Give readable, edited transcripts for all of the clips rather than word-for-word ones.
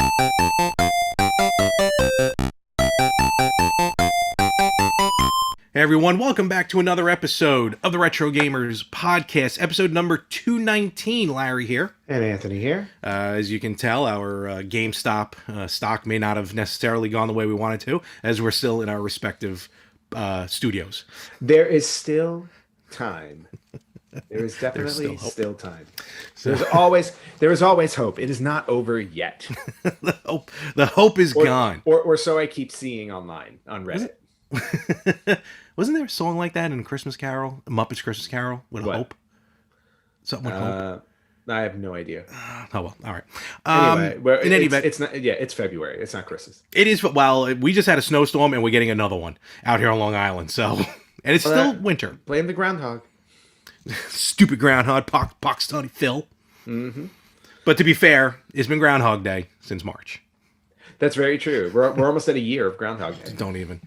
Hey everyone, welcome back to another episode of the Retro Gamers Podcast, episode number 219. Larry here. And Anthony here. As you can tell, our GameStop stock may not have necessarily gone the way we wanted to, as we're still in our respective studios. There is still time. There is definitely still time. There is always hope. It is not over yet. the hope is gone. Or so I keep seeing online on Reddit. Wasn't there a song like that in a Christmas Carol? A Muppets Christmas Carol? With hope? Something with hope? I have no idea. Oh, well, all right. Anyway, in any event, it's not. Yeah, it's February. It's not Christmas. It is. Well, we just had a snowstorm and we're getting another one out here on Long Island. So, and it's still winter. Blame the groundhog. Stupid groundhog, Pakistani Phil. Mm-hmm. But to be fair, it's been Groundhog Day since March. That's very true. We're almost at a year of Groundhog Day. Please don't even.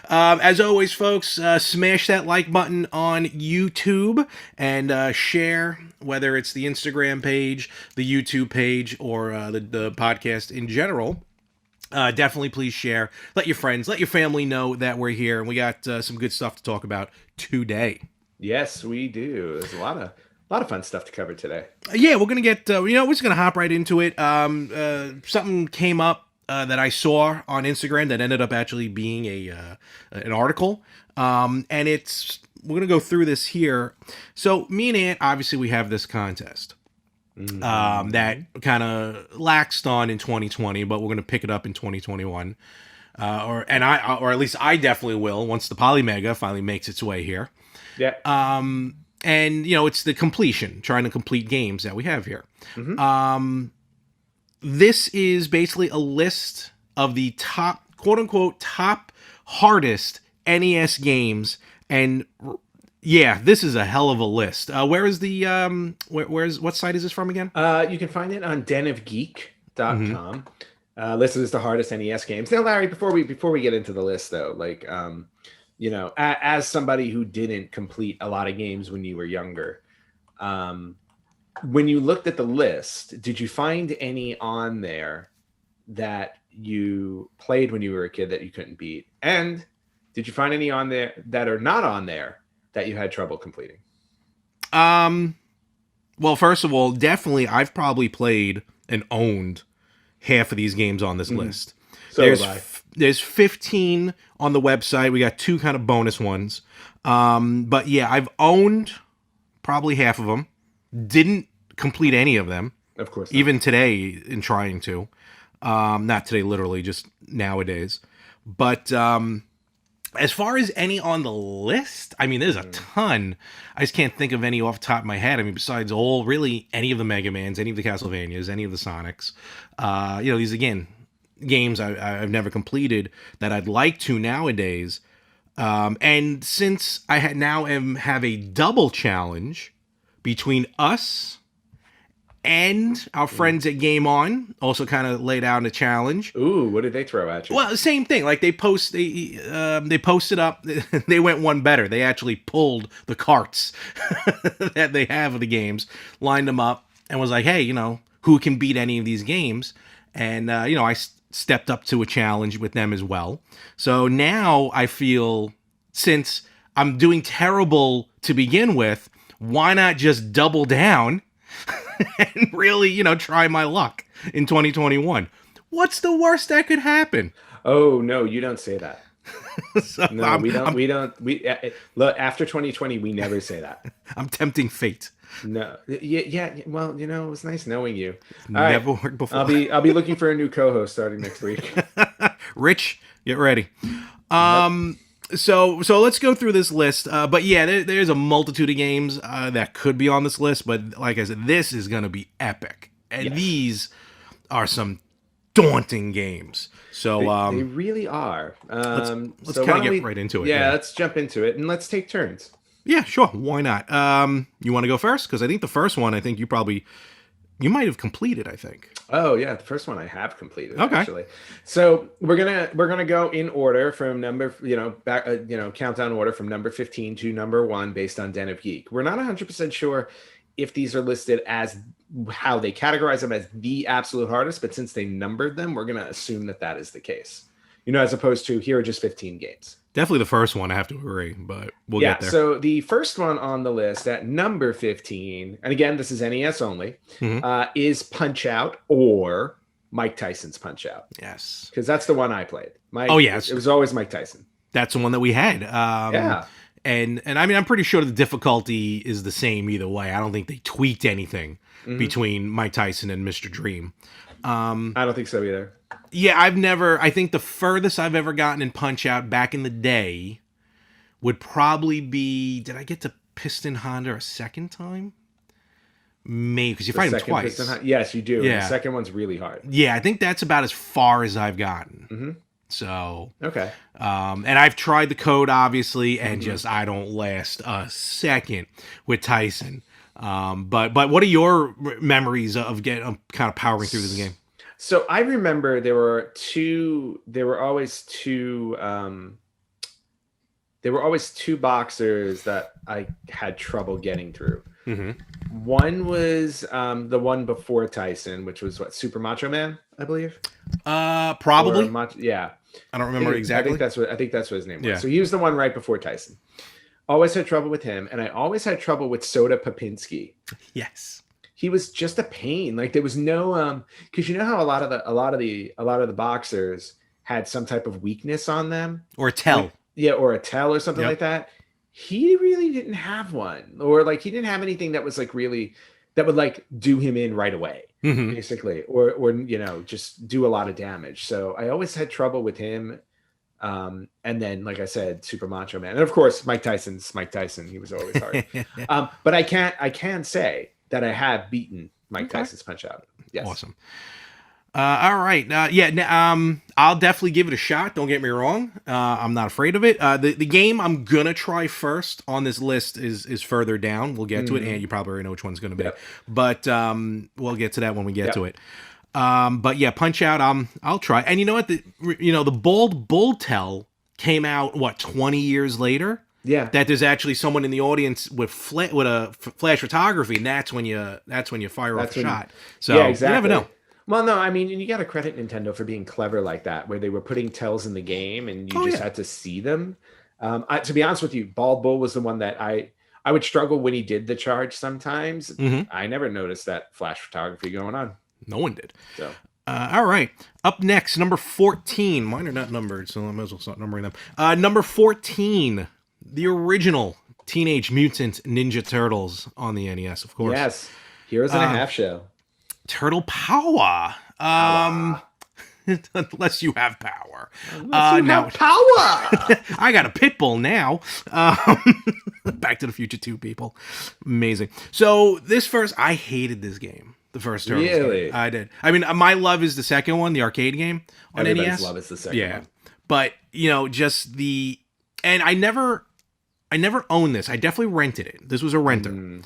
As always, folks, smash that like button on YouTube and share, whether it's the Instagram page, the YouTube page, or the podcast in general. Definitely please share. Let your friends, let your family know that we're here, and we got some good stuff to talk about today. Yes, we do. There's a lot of fun stuff to cover today. Yeah, we're gonna get. We're just gonna hop right into it. Something came up that I saw on Instagram that ended up actually being an article, and we're gonna go through this here. So me and Ant, obviously, we have this contest. That kind of laxed on in 2020, but we're going to pick it up in 2021, or at least I definitely will once the Polymega finally makes its way here. Yeah. And it's the completion, trying to complete games that we have here. Mm-hmm. This is basically a list of the top, quote unquote, top hardest NES games, and yeah, this is a hell of a list. Where is the what site is this from again? You can find it on denofgeek.com. Listed as the hardest NES games. Now, Larry, before we get into the list though, like as somebody who didn't complete a lot of games when you were younger, when you looked at the list, did you find any on there that you played when you were a kid that you couldn't beat? And did you find any on there that are not on there that you had trouble completing? Well, first of all, definitely I've probably played and owned half of these games on this list. So there's 15 on the website. We got 2 kind of bonus ones. But yeah, I've owned probably half of them. Didn't complete any of them. Of course not. Even today in trying to. Not today literally, just nowadays. But as far as any on the list, I mean, there's a ton. I just can't think of any off the top of my head. I mean, besides any of the Mega Mans, any of the Castlevanias, any of the Sonics. These, again, games I've never completed that I'd like to nowadays. And since I have a double challenge between us and our friends at Game On, also kind of laid out a challenge. Ooh, what did they throw at you? Well, same thing. Like they posted up. They went one better. They actually pulled the carts that they have of the games, lined them up, and was like, "Hey, who can beat any of these games?" And I stepped up to a challenge with them as well. So now I feel, since I'm doing terrible to begin with, why not just double down? And really, try my luck in 2021. What's the worst that could happen? Oh no, you don't say that. So no, we don't. Look, after 2020, we never say that. I'm tempting fate. No, yeah. Well, it was nice knowing you. Never worked before. I'll be looking for a new co-host starting next week. Rich, get ready. So let's go through this list. But yeah, there's a multitude of games that could be on this list. But like I said, this is going to be epic. And These are some daunting games. So they really are. Let's kind of get right into it. Yeah, let's jump into it and let's take turns. Yeah, sure. Why not? You want to go first? Because I think the first one, you might have completed, I think. Oh yeah, the first one I have completed. Okay. Actually. So we're gonna go in order from number, countdown order from number 15 to number 1 based on Den of Geek. We're not 100% sure if these are listed as how they categorize them as the absolute hardest, but since they numbered them, we're going to assume that that is the case. As opposed to here are just 15 games. Definitely the first one, I have to agree, but we'll get there. So the first one on the list at number 15, and again, this is NES only, is Punch-Out or Mike Tyson's Punch-Out. Yes. Because that's the one I played. Yes. It was always Mike Tyson. That's the one that we had. Yeah. And I mean, I'm pretty sure the difficulty is the same either way. I don't think they tweaked anything between Mike Tyson and Mr. Dream. I don't think so either. Yeah, I think the furthest I've ever gotten in Punch-Out back in the day would probably be, did I get to Piston Honda a second time? Maybe, because you fight him twice. Yes, you do. Yeah. The second one's really hard. Yeah, I think that's about as far as I've gotten. So, okay. And I've tried the code, obviously, and just I don't last a second with Tyson. But what are your memories of kind of powering through this game? So I remember there were always two boxers that I had trouble getting through. One was the one before Tyson, which was Super Macho Man, I believe. Probably. Yeah. I don't remember exactly. I think that's what his name was. Yeah. So he was the one right before Tyson. Always had trouble with him, and I always had trouble with Soda Popinski. Yes. He was just a pain. Like there was no because you know how a lot of the boxers had some type of weakness on them, or a tell. Or a tell or something like that. He really didn't have one, or like he didn't have anything that was like really that would like do him in right away, basically, or just do a lot of damage. So I always had trouble with him. And then, like I said, Super Macho Man, and of course Mike Tyson's Mike Tyson. He was always hard. But I can say that I have beaten Mike Tyson's Punch-Out. Yes. Awesome. All right. I'll definitely give it a shot. Don't get me wrong. I'm not afraid of it. The game I'm gonna try first on this list is further down. We'll get to it, and you probably already know which one's gonna be. Yep. But we'll get to that when we get to it. But yeah, Punch-Out. I'll try. And you know what? The Bald Bull Tell came out 20 years later. Yeah, that there's actually someone in the audience with a flash photography, and that's when you fire off a shot. So yeah, exactly. You never know. Well, no, I mean, you got to credit Nintendo for being clever like that, where they were putting tells in the game, and you had to see them. To be honest with you, Bald Bull was the one that I would struggle when he did the charge sometimes. I never noticed that flash photography going on. No one did. So. All right. Up next, number 14. Mine are not numbered, so I might as well start numbering them. Number 14. The original Teenage Mutant Ninja Turtles on the NES, of course. Yes. Heroes and a Half Show. Turtle Power. Unless you have power. Have power! I got a pit bull now. Back to the Future 2, people. Amazing. So I hated this game. The first Turtles game. I did. I mean, my love is the second one, the arcade game on Everybody's NES. Love is the second one. But, just and I never owned this. I definitely rented it. This was a renter.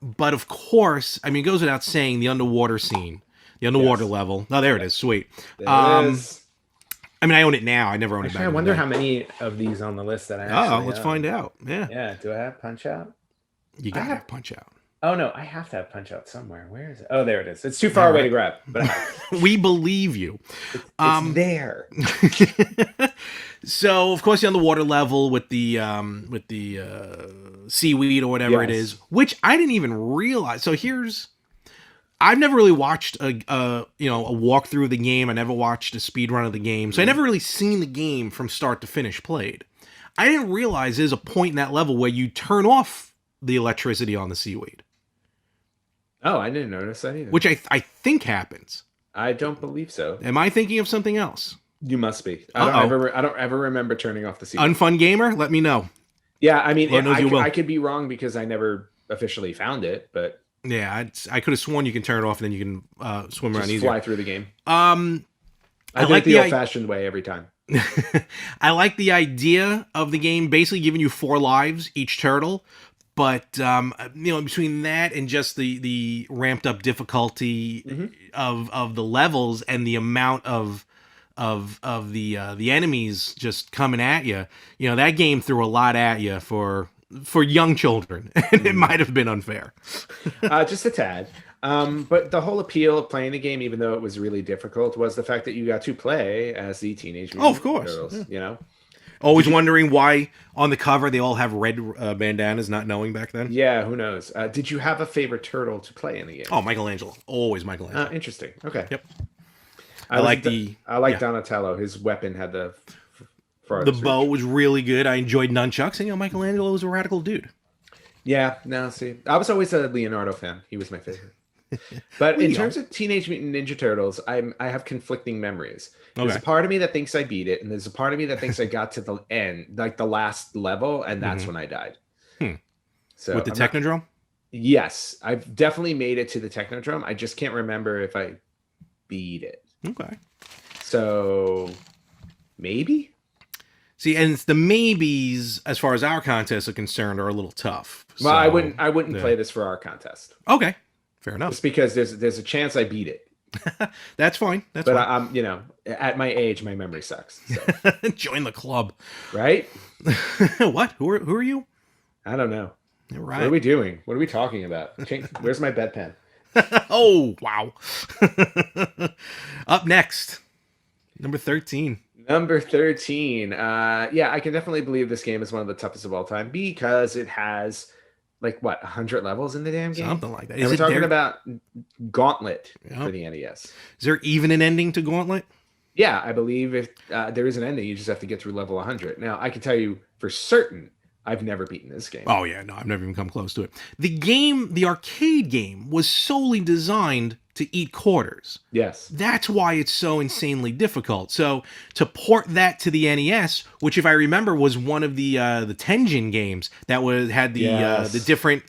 But of course, I mean, it goes without saying, the underwater scene, the underwater level. Oh, there it is. Sweet. There it is. I mean, I own it now. I never owned it back. I wonder how many of these on the list that I actually let's find out. Yeah. Yeah. Do I have Punch-Out? You got to have Punch-Out. Oh, no. I have to have Punch-Out somewhere. Where is it? Oh, there it is. It's too far away to grab. But we believe you. It's there. So, of course, the underwater level with the seaweed or whatever it is, which I didn't even realize. So I've never really watched a walkthrough of the game. I never watched a speed run of the game. So I never really seen the game from start to finish played. I didn't realize there's a point in that level where you turn off the electricity on the seaweed. Oh, I didn't notice that either. Which I think happens. I don't believe so. Am I thinking of something else? You must be. I don't ever remember turning off the seaweed. Unfun gamer, let me know. Yeah, I mean, I could be wrong because I never officially found it, but yeah, I could have sworn you can turn it off and then you can swim around easier. Fly through the game. I like the old-fashioned way every time. I like the idea of the game basically giving you 4 lives each turtle, but between that and just the ramped up difficulty of the levels and the amount of the enemies just coming at you, that game threw a lot at you for for young children. And it might have been unfair. Just a tad. But the whole appeal of playing the game, even though it was really difficult, was the fact that you got to play as the Teenage Mutant Of course. Turtles, Yeah. you know? Always wondering why on the cover they all have red bandanas, not knowing back then. Yeah, who knows? Did you have a favorite turtle to play in the game? Oh, Michelangelo. Always Michelangelo. Interesting. Okay. Yep. I like yeah. Donatello. His weapon had the The bow was really good. I enjoyed nunchucks. And, Michelangelo was a radical dude. Yeah, no, see. I was always a Leonardo fan. He was my favorite. But in terms of Teenage Mutant Ninja Turtles, I have conflicting memories. There's a part of me that thinks I beat it, and there's a part of me that thinks I got to the end, like the last level, and that's when I died. So with the Technodrome? Yes, I've definitely made it to the Technodrome. I just can't remember if I beat it. Okay. So maybe? See, and the maybes, as far as our contests are concerned, are a little tough. Well, I wouldn't play this for our contest. Okay. Fair enough. Just because there's a chance I beat it. That's fine. But fine. I'm, at my age, my memory sucks. So. Join the club. Right? What? Who are you? I don't know. Right. What are we doing? What are we talking about? Where's my bedpan? Oh, wow. Up next, number 13. Number 13. Yeah, I can definitely believe this game is one of the toughest of all time because it has, 100 levels in the damn game? Something like that. And we're talking about Gauntlet for the NES. Is there even an ending to Gauntlet? Yeah, I believe if there is an ending, you just have to get through level 100. Now, I can tell you for certain, I've never beaten this game. Oh, yeah. No, I've never even come close to it. The arcade game, was solely designed to eat quarters. Yes. That's why it's so insanely difficult. So to port that to the NES, which if I remember was one of the Tengen games that had the different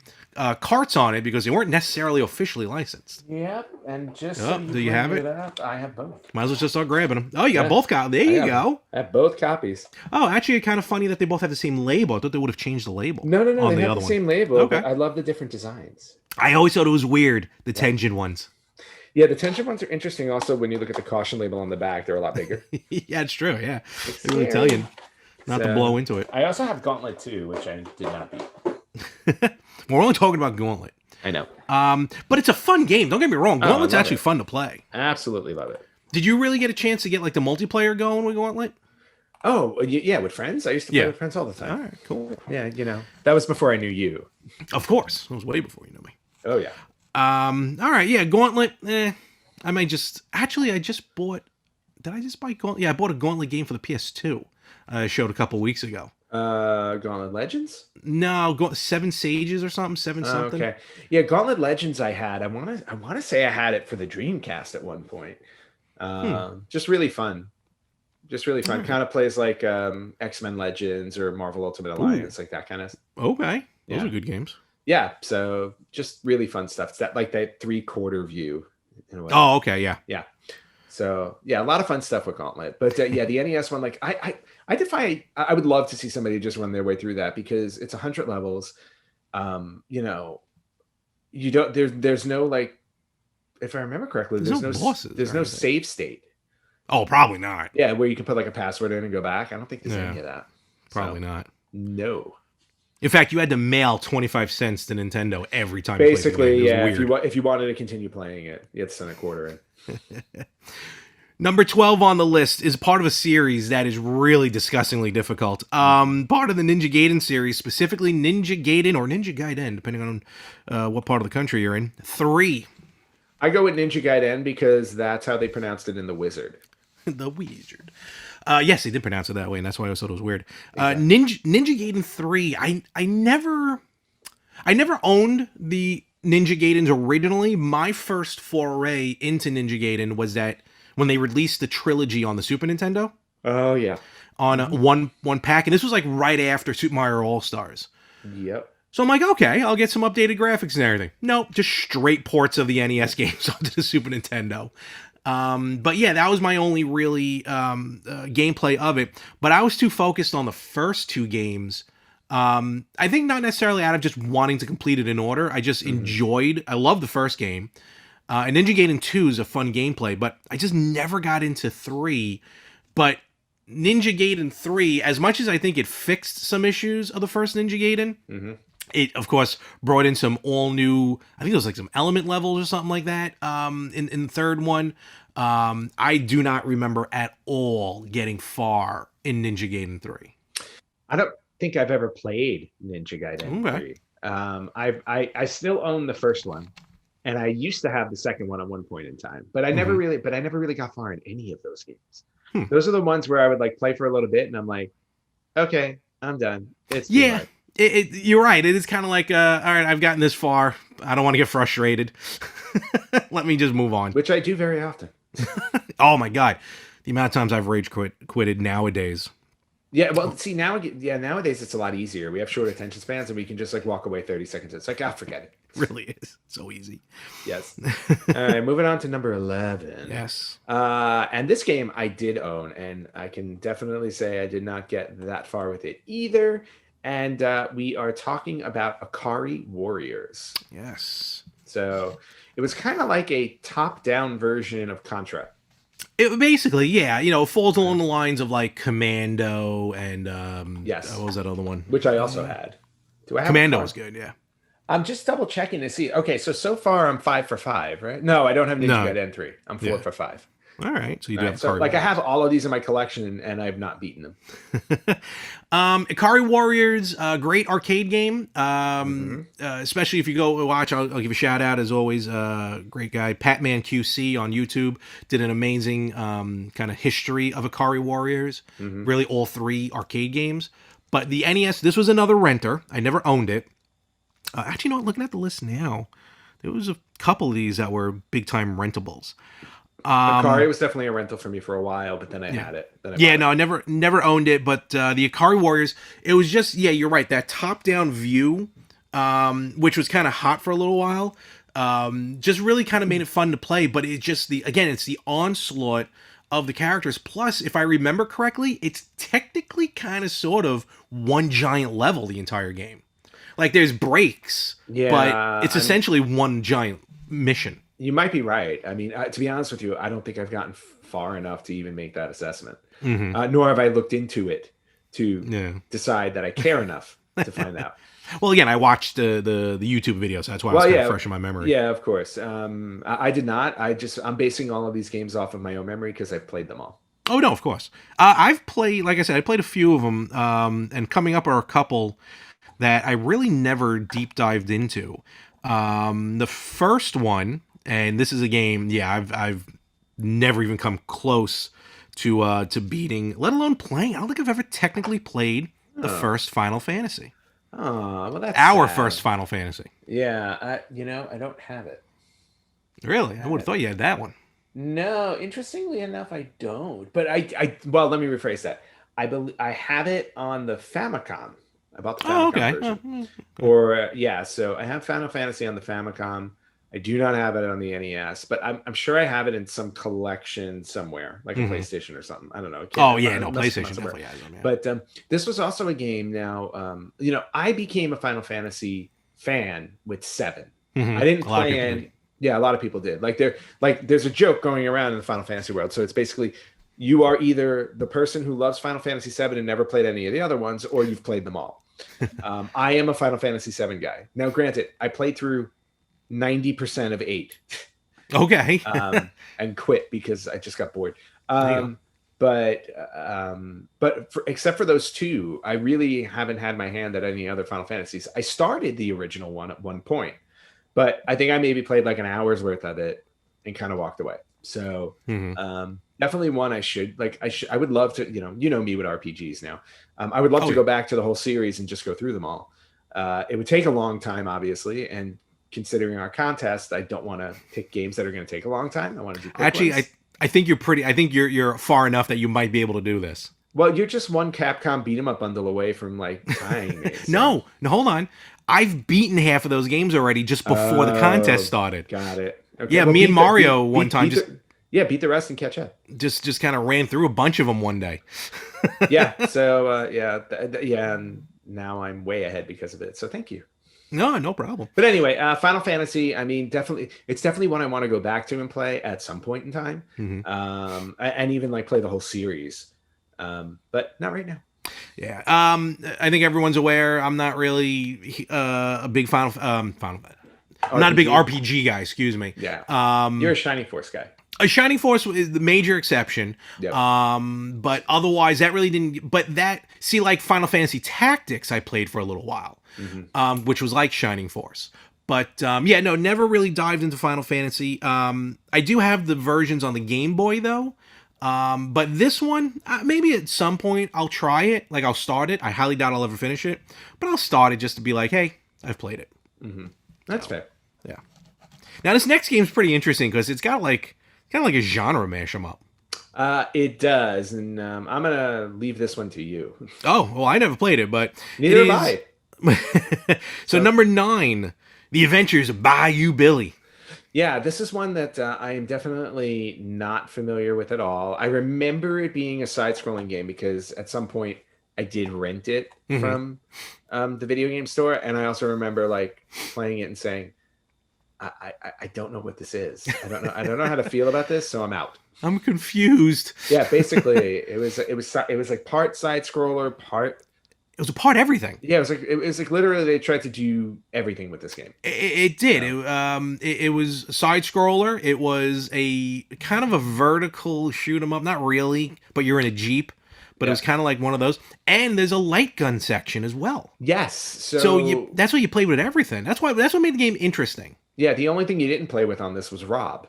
carts on it because they weren't necessarily officially licensed. Yep, and just do you have it? I have both. Might as well just start grabbing them. Oh, you got both copies. There you go. I have both copies. Oh, actually, it's kind of funny that they both have the same label. I thought they would have changed the label. No, they have the same label. Okay. But I love the different designs. I always thought it was weird, the Tengen ones. Yeah, the Tension ones are interesting. Also, when you look at the caution label on the back, they're a lot bigger. Yeah, it's true. Yeah, they really tell you not to blow into it. I also have Gauntlet 2, which I did not beat. We're only talking about Gauntlet. I know. But it's a fun game. Don't get me wrong. Gauntlet's actually fun to play. Absolutely love it. Did you really get a chance to get the multiplayer going with Gauntlet? Oh, yeah, with friends. I used to play with friends all the time. All right, cool. Yeah, that was before I knew you. Of course, it was way before you knew me. Oh yeah. All right, yeah, Gauntlet. I may just I just bought. Did I just buy Gauntlet? Yeah, I bought a Gauntlet game for the PS2. I showed a couple weeks ago. Gauntlet Legends? No, Seven Sages or something. Something. Okay. Yeah, Gauntlet Legends. I had. I want to say I had it for the Dreamcast at one point. Just really fun. Kind of plays like X-Men Legends or Marvel Ultimate Alliance, like that kind of. Okay, those are good games. Yeah, so just really fun stuff. It's that 3/4 view. In a way. Oh, okay, yeah. Yeah. So yeah, a lot of fun stuff with Gauntlet. But yeah, the NES one, I would love to see somebody just run their way through that because it's 100 levels. You don't. There's no if I remember correctly, there's no bosses. There's no save state. Oh, probably not. Yeah, where you can put a password in and go back. I don't think there's any of that. Probably not. No. In fact, you had to mail 25 cents to Nintendo every time. Basically, yeah. If you wanted to continue playing it, you had to send a quarter in. Number 12 on the list is part of a series that is really disgustingly difficult. Part of the Ninja Gaiden series, specifically Ninja Gaiden or Ninja Gaiden, depending on what part of the country you're in. 3. I go with Ninja Gaiden because that's how they pronounced it in The Wizard. The Wizard. Yes, they did pronounce it that way, and that's why I thought it was weird. Exactly. Ninja Gaiden 3. I never owned the Ninja Gaidens originally. My first foray into Ninja Gaiden was that when they released the trilogy on the Super Nintendo. Oh yeah. On one pack, and this was right after Super Mario All-Stars. Yep. So I'm like, okay, I'll get some updated graphics and everything. Nope, just straight ports of the NES games onto the Super Nintendo. But yeah, that was my only really gameplay of it. But I was too focused on the first 2 games. I think not necessarily out of just wanting to complete it in order. I just I love the first game. And Ninja Gaiden 2 is a fun gameplay, but I just never got into 3. But Ninja Gaiden 3, as much as I think it fixed some issues of the first Ninja Gaiden, it, of course, brought in some all new, I think it was like some element levels or something like that in the third one. I do not remember at all getting far in Ninja Gaiden 3. I don't think I've ever played Ninja Gaiden Okay. 3. I still own the first one, and I used to have the second one at one point in time, but I never really got far in any of those games. Those are the ones where I would like play for a little bit, and I'm like, okay, I'm done. It's too hard. You're right. It is kind of like, all right, I've gotten this far. I don't want to get frustrated. Let me just move on. Which I do very often. Oh my God. The amount of times I've rage quitted nowadays. Yeah, well, see, nowadays it's a lot easier. We have short attention spans, and we can just like walk away 30 seconds. It's like, forget it. It really is. So easy. Yes. All right, moving on to number 11. Yes. And this game I did own, and I can definitely say I did not get that far with it either. And we are talking about Akari Warriors. Yes. So it was kind of like a top-down version of Contra. It basically, yeah, falls along the lines of like Commando and yes, what was that other one? Which I also had. Do I have Commando was good, yeah. I'm just double checking to see. Okay, so far I'm 5 for 5, right? No, I don't have Ninja Gaiden 3. I'm 4 for 5. All right, so you do have so, like I have all of these in my collection, and I've not beaten them. Akari Warriors, great arcade game. Especially if you go watch, I'll give a shout out as always. Great guy, Patman QC on YouTube did an amazing kind of history of Akari Warriors. Really, all 3 arcade games. But the NES, this was another renter. I never owned it. Actually, no. Looking at the list now, there was a couple of these that were big time rentables. Akari was definitely a rental for me for a while, but then I had it. I never owned it. But the Akari Warriors, it was just, you're right, that top down view, which was kind of hot for a little while, just really kind of made it fun to play. But it just it's the onslaught of the characters. Plus, if I remember correctly, it's technically kind of sort of one giant level the entire game. Like there's breaks, but it's essentially one giant mission. You might be right. I mean, to be honest with you, I don't think I've gotten far enough to even make that assessment. Nor have I looked into it to decide that I care enough to find out. Well, again, I watched the YouTube video, so that's why I was kind of fresh in my memory. Yeah, of course. I did not. I'm basing all of these games off of my own memory because I've played them all. Oh, no, of course. I've played, like I said, I played a few of them, and coming up are a couple that I really never deep dived into. The first one, and this is a game, I've never even come close to beating, let alone playing. I don't think I've ever technically played the first Final Fantasy. Oh, well, that's our sad. First Final Fantasy. Yeah, I don't have it. Really? I would have thought you had that one. No, interestingly enough, I don't. But well, let me rephrase that. I have it on the Famicom. I bought the Famicom version. So I have Final Fantasy on the Famicom. I do not have it on the NES, but I'm sure I have it in some collection somewhere, like a PlayStation or something. I don't know. PlayStation definitely has them. Yeah. But this was also a game. Now, I became a Final Fantasy fan with 7. I didn't play in. Yeah, a lot of people did. There's a joke going around in the Final Fantasy world. So it's basically you are either the person who loves Final Fantasy 7 and never played any of the other ones, or you've played them all. I am a Final Fantasy 7 guy. Now, granted, I played through 90% of 8. Okay. And quit because I just got bored. But except for those 2, I really haven't had my hand at any other Final Fantasies. I started the original one at one point, but I think I maybe played like an hour's worth of it and kind of walked away. So definitely one I would love to, you know me with RPGs now. I would love to go back to the whole series and just go through them all. It would take a long time, obviously, and considering our contest, I don't want to pick games that are going to take a long time. I want to do quick ones. I think you're far enough that you might be able to do this. Well, you're just one Capcom beat 'em up bundle away from like trying me. So. No, hold on. I've beaten half of those games already just before the contest started. Got it. Okay. Yeah, me and Mario one time beat the rest and catch up. Just kind of ran through a bunch of them one day. Yeah. So and now I'm way ahead because of it. So thank you. No problem. But anyway, Final Fantasy, I mean, it's definitely one I want to go back to and play at some point in time. And even like play the whole series. But not right now. Yeah. I think everyone's aware. I'm not really a big Final. I'm not a big RPG guy. Excuse me. Yeah. You're a Shining Force guy. A Shining Force is the major exception. Yep. But otherwise, that really didn't. But that, see, like Final Fantasy Tactics, I played for a little while, which was like Shining Force. But yeah, no, never really dived into Final Fantasy. I do have the versions on the Game Boy though. But this one, maybe at some point I'll try it. Like I'll start it. I highly doubt I'll ever finish it, but I'll start it just to be like, hey, I've played it. That's fair. Yeah. Now this next game's pretty interesting because it's got like kind of like a genre mash 'em up. It does, and I'm gonna leave this one to you. Oh well, I never played it, but Neither have I. So number 9, The Adventures of Bayou Billy. Yeah, this is one that I am definitely not familiar with at all. I remember it being a side-scrolling game because at some point I did rent it from the video game store, and I also remember like playing it and saying, I don't know what this is. I don't know how to feel about this, so I'm out. I'm confused. Yeah, basically, it was like part side-scroller, part. It was a part everything. Yeah, it was like literally they tried to do everything with this game. It did. It was a side scroller. It was a kind of a vertical shoot 'em up. Not really, but you're in a Jeep. But it was kind of like one of those. And there's a light gun section as well. Yes. So that's what you played with everything. That's what made the game interesting. Yeah, the only thing you didn't play with on this was Rob.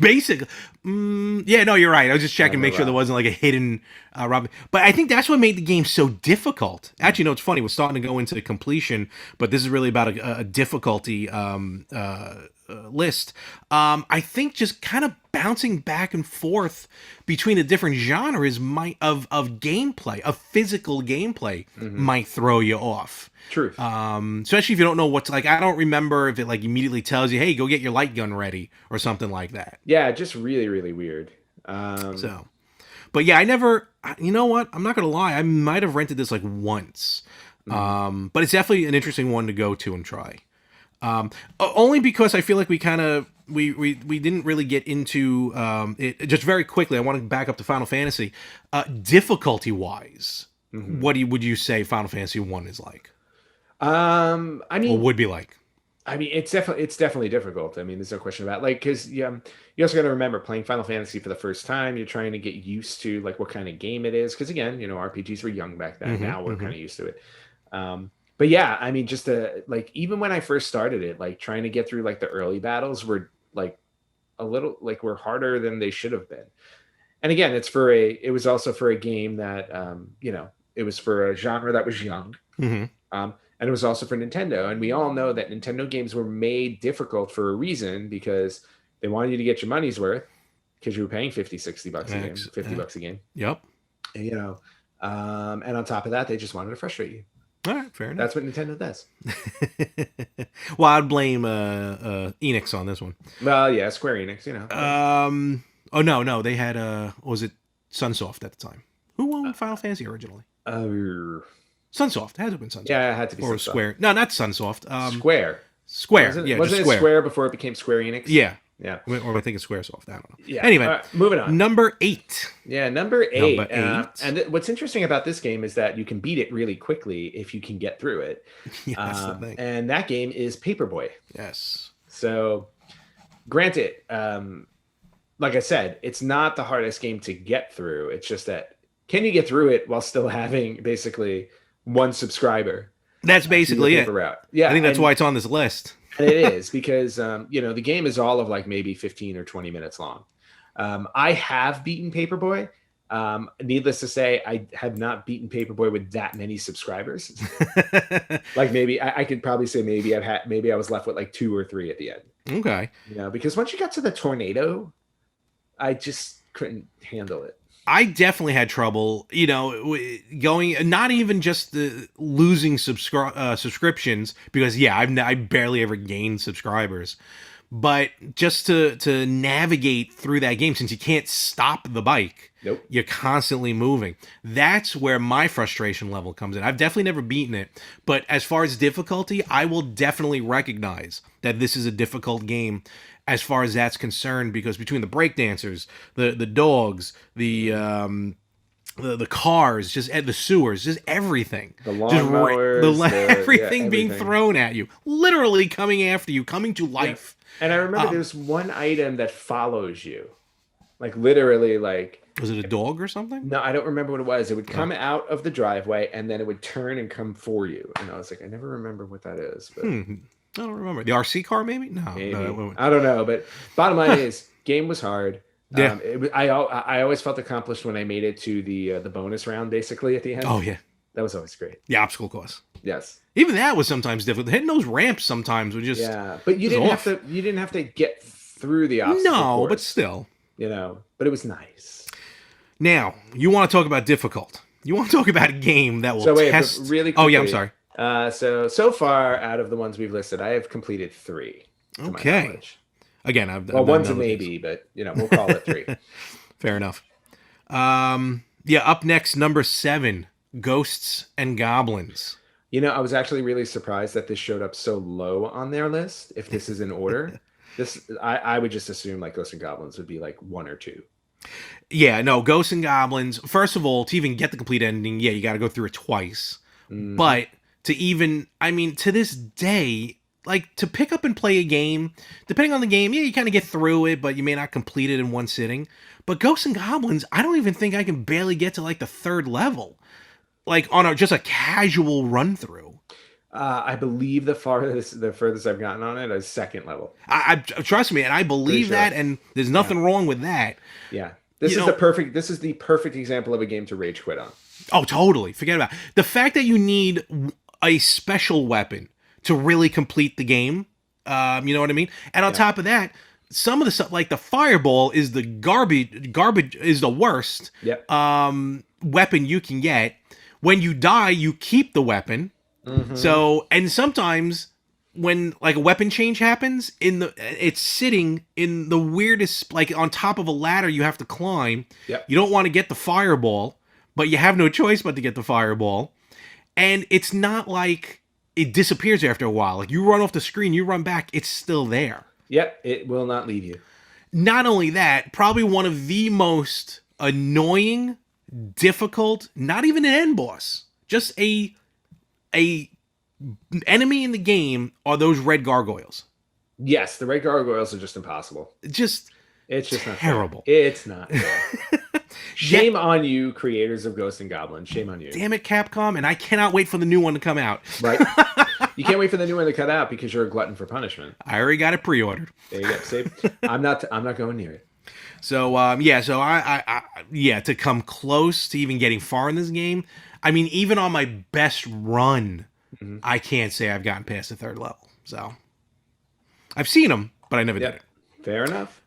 Basically. Yeah, no, you're right. I was just checking, make sure there wasn't like a hidden Rob. But I think that's what made the game so difficult. Actually, no, it's funny. We're starting to go into completion, but this is really about a difficulty list. I think just kind of bouncing back and forth between the different genres of gameplay, of physical gameplay, might throw you off. Truth. Especially if you don't know what's like. I don't remember if it like immediately tells you, "Hey, go get your light gun ready" or something like that. Yeah, just really, really weird. But yeah, I never. You know what? I'm not gonna lie. I might have rented this like once. But it's definitely an interesting one to go to and try. Only because I feel like we kind of we didn't really get into it. Just very quickly, I want to back up to Final Fantasy. Difficulty wise, what would you say Final Fantasy 1 is like? I mean, or would be like. I mean, it's definitely difficult. I mean, there's no question about it. Like, because you also got to remember playing Final Fantasy for the first time. You're trying to get used to like what kind of game it is. Because again, RPGs were young back then. Now we're kind of used to it. But yeah, I mean, just like even when I first started it, like trying to get through like the early battles were like a little like were harder than they should have been. And again, it was also for a game that it was for a genre that was young. And it was also for Nintendo. And we all know that Nintendo games were made difficult for a reason because they wanted you to get your money's worth because you were paying $50-$60 a game, $50 a game. Yep. And, and on top of that, they just wanted to frustrate you. All right, fair enough. That's what Nintendo does. Well, I'd blame Enix on this one. Well, yeah, Square Enix, Oh, no. They had, was it Sunsoft at the time? Who owned Final Fantasy originally? Sunsoft. It had to have been Sunsoft. Yeah, it had to be or Sunsoft. Square. No, not Sunsoft. Square. Wasn't it Square before it became Square Enix? Yeah. Yeah. Or I think it's Squaresoft. I don't know. Yeah. Anyway, moving on. Number 8. Yeah, number 8. And what's interesting about this game is that you can beat it really quickly if you can get through it. Yeah, that's the thing. And that game is Paperboy. Yes. So, granted, like I said, it's not the hardest game to get through. It's just that can you get through it while still having basically one subscriber? That's basically it. Yeah, I think that's why it's on this list. And it is because the game is all of like maybe 15 or 20 minutes long. I have beaten Paperboy. Needless to say, I have not beaten Paperboy with that many subscribers. Like maybe I could probably say maybe I was left with like 2 or 3 at the end. Okay. Because once you got to the tornado, I just couldn't handle it. I definitely had trouble, going, not even just the losing subscriptions, because I barely ever gained subscribers, but just to navigate through that game, since you can't stop the bike. Nope. You're constantly moving. That's where my frustration level comes in. I've definitely never beaten it, but as far as difficulty, I will definitely recognize that this is a difficult game as far as that's concerned, because between the breakdancers, the dogs, the the cars, just the sewers, just everything. The Just lawnmowers, everything being everything. thrown at you. Literally coming after you, coming to Yeah. life. And I remember Um, there's one item that follows you. Like literally like was it a dog or something? no, I don't remember what it was. It would Oh. come out of the driveway and then it would turn and come for you. And I was like, I never remember what that is, but I don't remember. The RC car, maybe? No. maybe. No, I don't know. But bottom line is, game was hard. Yeah. I always felt accomplished when I made it to the bonus round, basically at the end. Oh, yeah. That was always great. The obstacle course. Yes. Even that was sometimes difficult. Hitting those ramps sometimes was just... Yeah, but you was didn't off. have to. You didn't have to get through the obstacle No, course, but still. you know. But it was nice. Now, you want to talk about difficult. You want to talk about a game that will So wait, but test... really quickly. Oh, yeah, I'm sorry. So far out of the ones we've listed, I have completed 3. To my Okay. knowledge. Again, I've Well, done one's a none of these. maybe, but we'll call it 3. Fair enough. Yeah, up next, number 7, Ghosts and Goblins. I was actually really surprised that this showed up so low on their list. If this is in order, I would just assume like Ghosts and Goblins would be like 1 or 2. Yeah, no, Ghosts and Goblins. First of all, to even get the complete ending, yeah, you got to go through it twice. Mhm. But to even, I mean, to this day, like to pick up and play a game, depending on the game, yeah, you kind of get through it, but you may not complete it in one sitting. But Ghosts and Goblins, I don't even think I can barely get to like the 3rd level, like on just a casual run through. I believe the furthest I've gotten on it is 2nd level. I trust me, and I believe sure. that, and there's nothing wrong with that. Yeah, this You is know- This is the perfect example of a game to rage quit on. Oh, totally. Forget about it. The fact that you need a special weapon to really complete the game. You know what I mean? And on top of that, some of the stuff, like the fireball, is the garbage is the worst Yep. weapon you can get. When you die, you keep the weapon. Mhm. So, and sometimes when like a weapon change happens, it's sitting in the weirdest, like on top of a ladder you have to climb. Yep. You don't want to get the fireball, but you have no choice but to get the fireball. And it's not like it disappears after a while. Like you run off the screen, you run back, it's still there. Yep. It will not leave you. Not only that, probably one of the most annoying, difficult, not even an end boss, just a enemy in the game are those red gargoyles. Yes, the red gargoyles are just impossible. Just It's just terrible. Not fair. It's not fair. Shame on you, creators of Ghosts and Goblins. Shame on you. Damn it, Capcom, and I cannot wait for the new one to come out. Right? You can't wait for the new one to cut out because you're a glutton for punishment. I already got it pre-ordered. There you go. See, I'm not going near it. So so I to come close to even getting far in this game, I mean, even on my best run, I can't say I've gotten past the 3rd level. So I've seen them, but I never did it. Fair enough.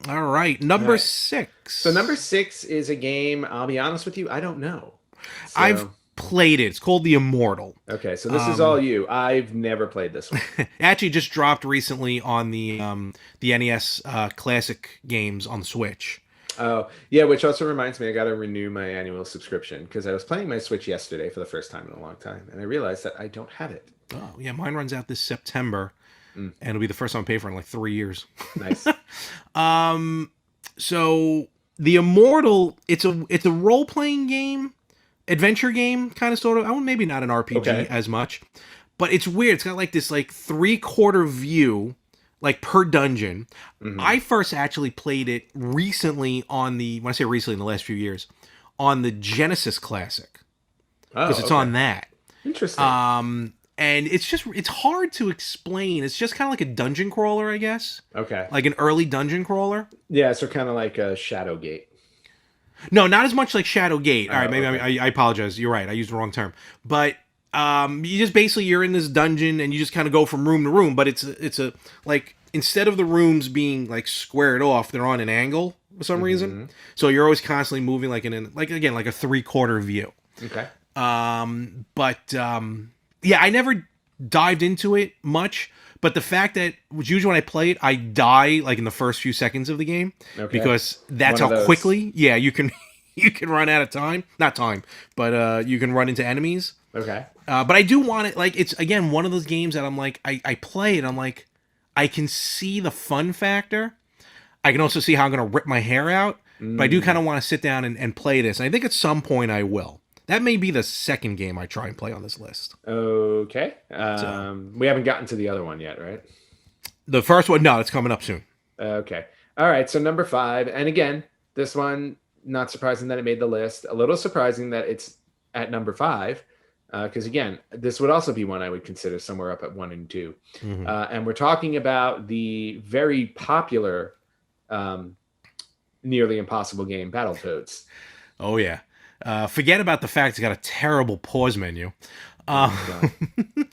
All right, number right. 6. So number 6 is a game. I'll be honest with you, I don't know. So, I've played it. It's called The Immortal. okay. So this is all you. I've never played this one. It actually just dropped recently on the NES classic games on the Switch. Oh yeah, which also reminds me, I got to renew my annual subscription because I was playing my Switch yesterday for the first time in a long time, and I realized that I don't have it. Oh yeah, mine runs out this September, and it'll be the first time I pay for it in like 3 years. Nice. So The Immortal, it's a role playing game, adventure game, kind of sort of. Oh, maybe not an RPG as much, but it's weird. It's got like this like 3/4 view, like per dungeon. I first actually played it recently on when I say recently, in the last few years, on the Genesis Classic, because it's on that. Interesting. And it's hard to explain. It's just kind of like a dungeon crawler, I guess. Okay. Like an early dungeon crawler. Yeah, so kind of like a Shadowgate. No, not as much like Shadowgate. All right, maybe okay. I apologize. You're right. I used the wrong term. But you just basically you're in this dungeon and you just kind of go from room to room. But it's a like instead of the rooms being like squared off, they're on an angle for some reason. So you're always constantly moving like like a 3/4 view. Okay. Yeah, I never dived into it much, but the fact that usually when I play it, I die like in the first few seconds of the game because that's One of how those. quickly, you can run out of time. Not time, but you can run into enemies. Okay. But I do want it. Like it's again one of those games that I'm like I play it. I'm like I can see the fun factor. I can also see how I'm gonna rip my hair out. but I do kind of want to sit down and play this. And I think at some point I will. That may be the second game I try and play on this list. Okay. So We haven't gotten to the other one yet, right? the first one, no, it's coming up soon. Okay. All right. So number 5, and again, this one, not surprising that it made the list. A little surprising that it's at number 5, because again, this would also be one I would consider somewhere up at 1 and 2. And we're talking about the very popular, nearly impossible game, Battletoads. Oh yeah. Forget about the fact it's got a terrible pause menu. It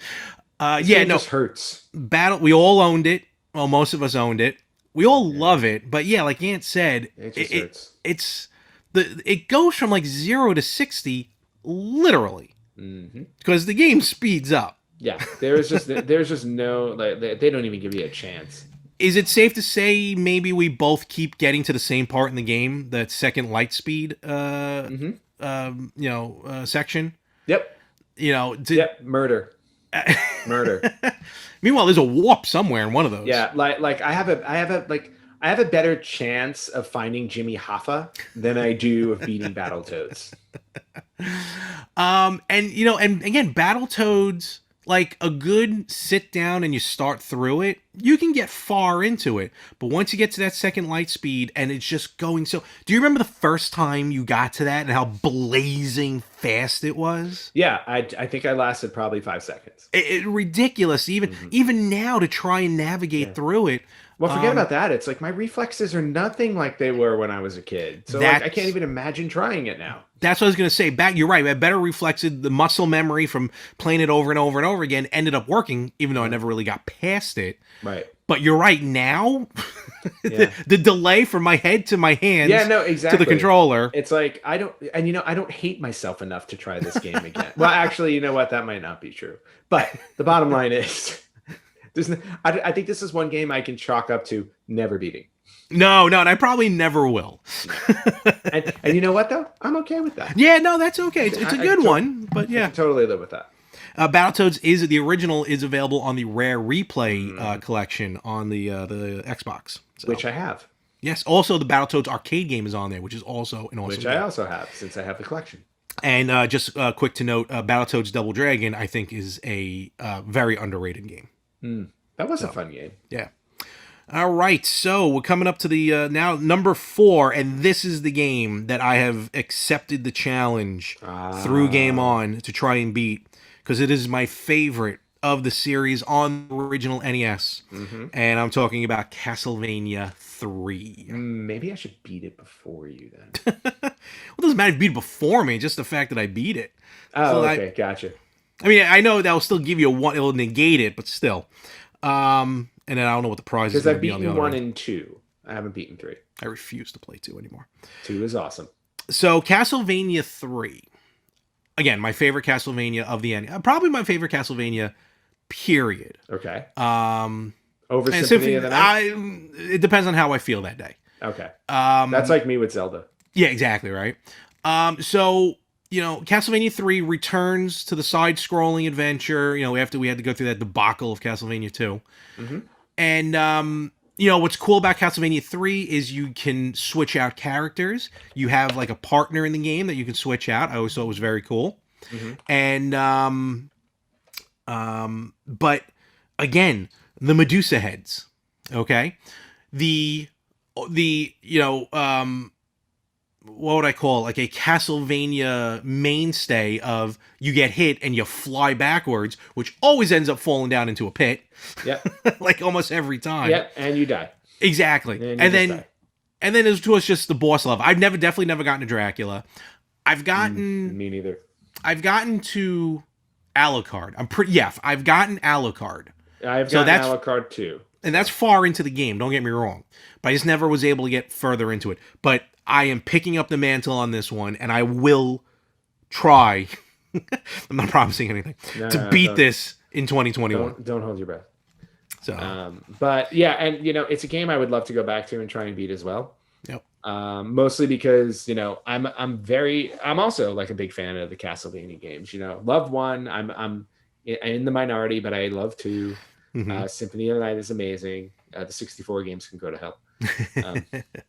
just hurts. We all owned it. Well, most of us owned it. We all love it, but yeah, like Ant said, it goes from like 0 to 60 literally because the game speeds up. Yeah, there's just no, like, they don't even give you a chance. Is it safe to say maybe we both keep getting to the same part in the game, that second light speed, section? Yep. Murder. Meanwhile, there's a warp somewhere in one of those. Yeah, like I have a better chance of finding Jimmy Hoffa than I do of beating Battletoads. And again, Battletoads, like a good sit down and you start through it, you can get far into it. But once you get to that second light speed and it's just going so... Do you remember the first time you got to that and how blazing fast it was? Yeah, I think I lasted probably 5 seconds. Ridiculous. Even now to try and navigate through it. Well, forget about that. It's like my reflexes are nothing like they were when I was a kid. So like, I can't even imagine trying it now. That's what I was going to say. You're right. I better reflexed. The muscle memory from playing it over and over and over again ended up working, even though I never really got past it. Right. But you're right. Now, the delay from my head to my hands to the controller. It's like, I don't hate myself enough to try this game again. Well, actually, you know what? That might not be true. But the bottom line is... I think this is one game I can chalk up to never beating. No, and I probably never will. and you know what, though? I'm okay with that. Yeah, no, that's okay. It's a good one, but yeah. I can totally live with that. Battletoads the original is available on the Rare Replay collection on the Xbox. So. Which I have. Yes, also the Battletoads arcade game is on there, which is also an awesome Which I also have, since I have the collection. And just quick to note, Battletoads Double Dragon, I think, is a very underrated game. That was a fun game. Yeah. All right, so we're coming up to the now number 4, and this is the game that I have accepted the challenge through Game On to try and beat, because it is my favorite of the series on the original NES, and I'm talking about Castlevania 3. Maybe I should beat it before you then. Well, it doesn't matter if you beat it before me, just the fact that I beat it. Oh, so okay, gotcha. I mean, I know that will still give you it'll negate it, but still. And then I don't know what the prize is. Because I've beaten 1 and 2. I haven't beaten 3. I refuse to play 2 anymore. 2 is awesome. So Castlevania 3. Again, my favorite Castlevania of the end. Probably my favorite Castlevania, period. Okay. Over Symphony of the Night? It depends on how I feel that day. Okay. That's like me with Zelda. Yeah, exactly, right? Castlevania 3 returns to the side-scrolling adventure, after we had to go through that debacle of Castlevania 2. And, what's cool about Castlevania 3 is you can switch out characters. You have, like, a partner in the game that you can switch out. I always thought it was very cool. And, but, again, the Medusa heads, okay? What would I call it? Like a Castlevania mainstay of you get hit and you fly backwards, which always ends up falling down into a pit. Yeah. Like almost every time. Yep, and you die. Exactly. And then it was just the boss level. I've definitely never gotten to Dracula. I've gotten me neither. I've gotten to Alucard. I've gotten Alucard. I've gotten Alucard too. And that's far into the game, don't get me wrong. But I just never was able to get further into it. But I am picking up the mantle on this one, and I will try. I'm not promising anything to beat this in 2021. Don't hold your breath. So, but yeah, and it's a game I would love to go back to and try and beat as well. Yep. Mostly because I'm also like a big fan of the Castlevania games. Love 1. I'm in the minority, but I love 2. Symphony of the Night is amazing. The 64 games can go to hell.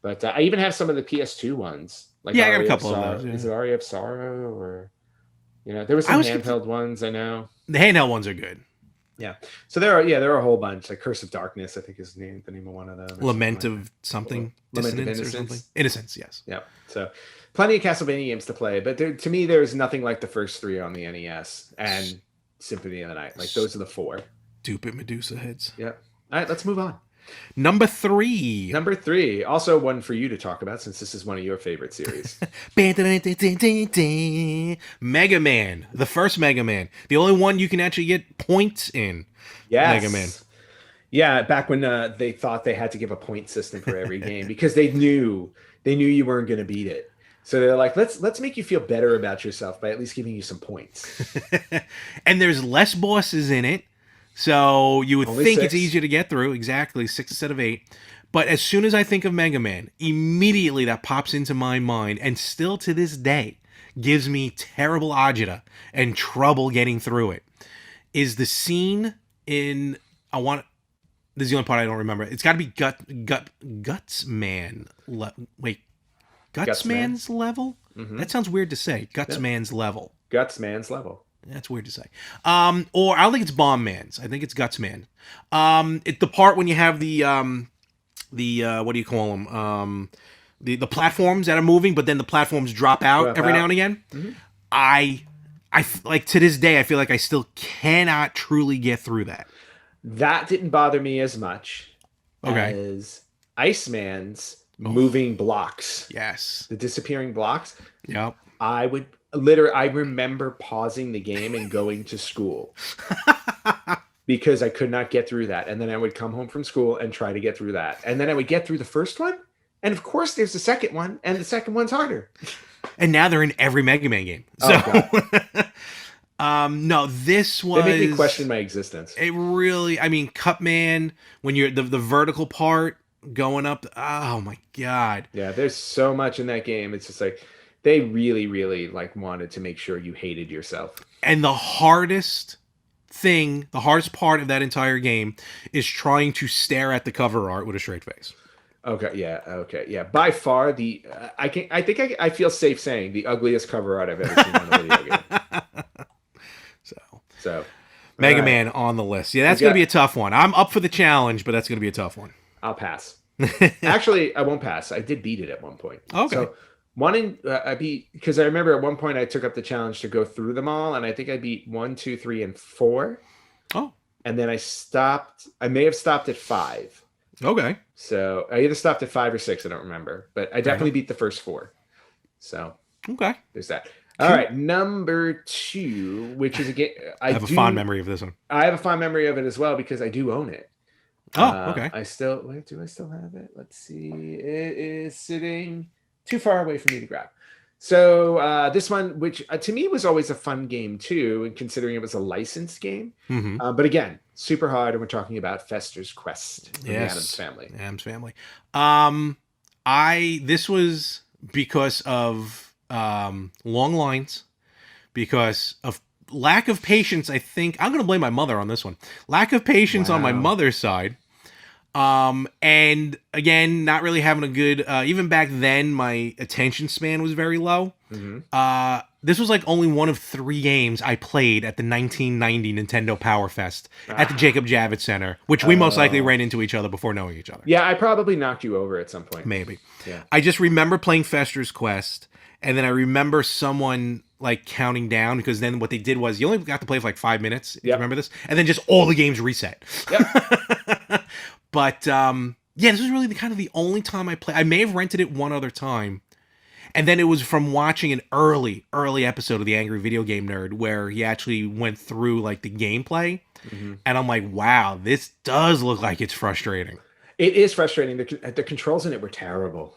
But I even have some of the PS2 ones. Like Yeah, I got a couple of those. Yeah. Is it Aria of Sorrow or there were some handheld ones I know. The handheld ones are good. Yeah. So there are a whole bunch. Like Curse of Darkness, I think is the name of one of them. Lament of something. Lament of Dissonance or something. Innocence, yes. Yeah. So plenty of Castlevania games to play, but to me there's nothing like the first 3 on the NES and Symphony of the Night. Like those are the 4. Stupid Medusa heads. Yeah. All right, let's move on. Number 3. Also one for you to talk about since this is one of your favorite series. Mega Man. The first Mega Man. The only one you can actually get points in. Yes. Mega Man. Yeah, back when they thought they had to give a point system for every game because they knew you weren't going to beat it. So they're like, let's make you feel better about yourself by at least giving you some points. And there's less bosses in it. So you would Only think 6. it's easier to get through. Exactly, 6 instead of 8. But as soon as I think of Mega Man, immediately that pops into my mind, and still to this day gives me terrible agita and trouble getting through it, is the scene in... This is the only part I don't remember. It's got to be Gutsman. Gutsman's level? Mm-hmm. That sounds weird to say. Gutsman's level. Gutsman's level. That's weird to say. Or I don't think it's Bomb Man's. I think it's Gutsman. It's the part when you have the what do you call them? The platforms that are moving, but then the platforms drop out now and again. Mm-hmm. I like to this day, I feel like I still cannot truly get through that. That didn't bother me as much as Iceman's moving blocks. Yes. The disappearing blocks. Yep. I remember pausing the game and going to school because I could not get through that. And then I would come home from school and try to get through that. And then I would get through the first one. And of course there's the second one, and the second one's harder. And now they're in every Mega Man game. So no, this was... They made me question my existence. It really... I mean, Cupman, when you're... The vertical part going up... Oh, my God. Yeah, there's so much in that game. It's just like... They really, really like wanted to make sure you hated yourself. And the hardest part of that entire game is trying to stare at the cover art with a straight face. Okay, yeah. By far, I feel safe saying the ugliest cover art I've ever seen on a video game. So Mega Man on the list. Yeah, that's going to be a tough one. I'm up for the challenge, but that's going to be a tough one. I'll pass. Actually, I won't pass. I did beat it at one point. Okay. So I beat, because I remember at one point I took up the challenge to go through them all, and I think I beat 1, 2, 3, and 4. Oh. And then I stopped. I may have stopped at 5. Okay. So I either stopped at 5 or 6. I don't remember, but I definitely beat the first 4. So okay, there's that. All right, number 2, which is a game I have a fond memory of this one. I have a fond memory of it as well because I do own it. Oh, okay. Do I still have it? Let's see. It is sitting too far away for me to grab. So this one, which to me was always a fun game too, and considering it was a licensed game. Mm-hmm. But again, super hard, and we're talking about Fester's Quest from the Addams Family. Addams Family. This was because of long lines, because of lack of patience. I think I'm going to blame my mother on this one. Lack of patience on my mother's side. And again, not really having a good, even back then, my attention span was very low. Mm-hmm. This was like only one of 3 games I played at the 1990 Nintendo Power Fest at the Jacob Javits Center, which we most likely ran into each other before knowing each other. Yeah, I probably knocked you over at some point. Maybe. Yeah. I just remember playing Fester's Quest, and then I remember someone like counting down, because then what they did was you only got to play for like 5 minutes. If you remember this? And then just all the games reset. Yep. But yeah, this was really the only time I played. I may have rented it one other time, and then it was from watching an early episode of The Angry Video Game Nerd where he actually went through like the gameplay, and I'm like, wow, this does look like it's frustrating. It is frustrating. The controls in it were terrible.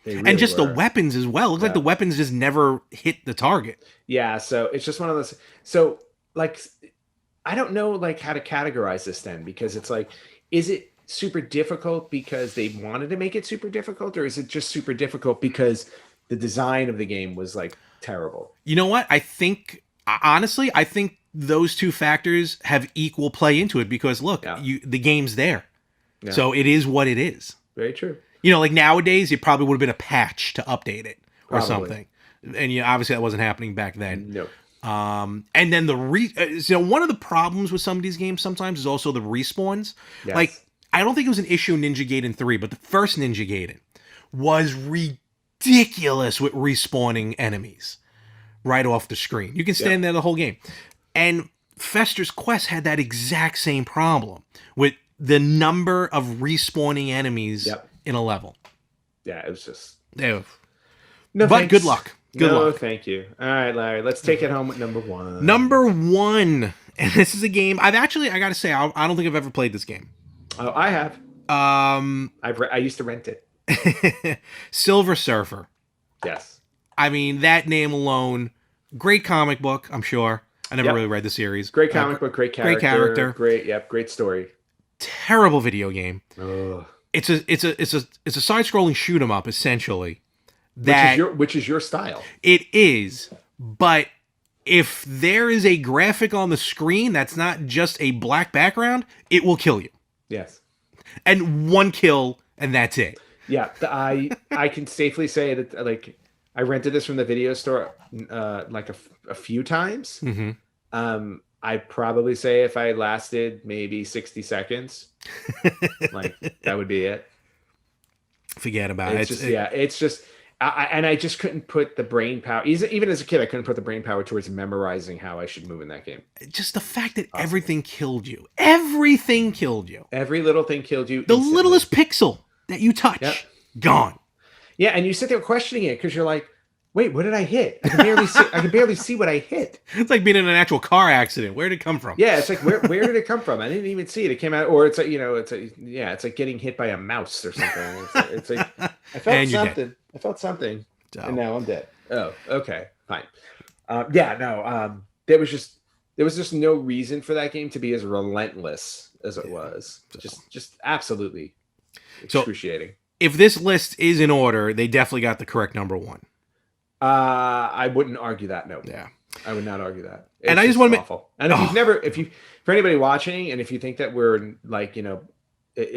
Really and just the weapons as well. It looked like the weapons just never hit the target. Yeah, so it's just one of those. So like, I don't know like how to categorize this then, because it's like, is it super difficult because they wanted to make it super difficult, or is it just super difficult because the design of the game was like terrible? You know what? I think those two factors have equal play into it, because look, the game's there. Yeah. So it is what it is. Very true. You know, like nowadays, it probably would have been a patch to update it or Probably. something. And obviously that wasn't happening back then. No. And then one of the problems with some of these games sometimes is also the respawns. Yes. Like, I don't think it was an issue in Ninja Gaiden 3, but the first Ninja Gaiden was ridiculous with respawning enemies right off the screen. You can stand there the whole game. And Fester's Quest had that exact same problem with the number of respawning enemies in a level. Yeah, it was just... No, but thanks. good luck. Good luck. Thank you. All right, Larry, let's take it home with number 1. Number 1. And this is a game I got to say, I don't think I've ever played this game. Oh, I have. I used to rent it. Silver Surfer. Yes. I mean, that name alone, great comic book, I'm sure. I never really read the series. Great comic book, great character. Great story. Terrible video game. Ugh. It's a side-scrolling shoot 'em up essentially. Which is your style. It is, but if there is a graphic on the screen that's not just a black background, it will kill you. Yes. And one kill, and that's it. Yeah, I can safely say that, like, I rented this from the video store like a few times. Mm-hmm. I'd probably say if I lasted maybe 60 seconds, like, that would be it. Forget about it. It's just... I just couldn't put the brain power, even as a kid, I couldn't put the brain power towards memorizing how I should move in that game. Just the fact that everything killed you. Everything killed you. Every little thing killed you. The littlest pixel that you touch, gone. Yeah, and you sit there questioning it because you're like, wait, what did I hit? I can barely see what I hit. It's like being in an actual car accident. Where did it come from? Yeah, it's like where did it come from? I didn't even see it. It came out, or it's like, it's like getting hit by a mouse or something. It's like I felt something. Dead. I felt something, and now I'm dead. Oh, okay, fine. There was just no reason for that game to be as relentless as it was. Just absolutely excruciating. So, if this list is in order, they definitely got the correct number 1. I wouldn't argue that. No. Yeah. I would not argue that. And I just want to make... And for anybody watching, and if you think that we're like,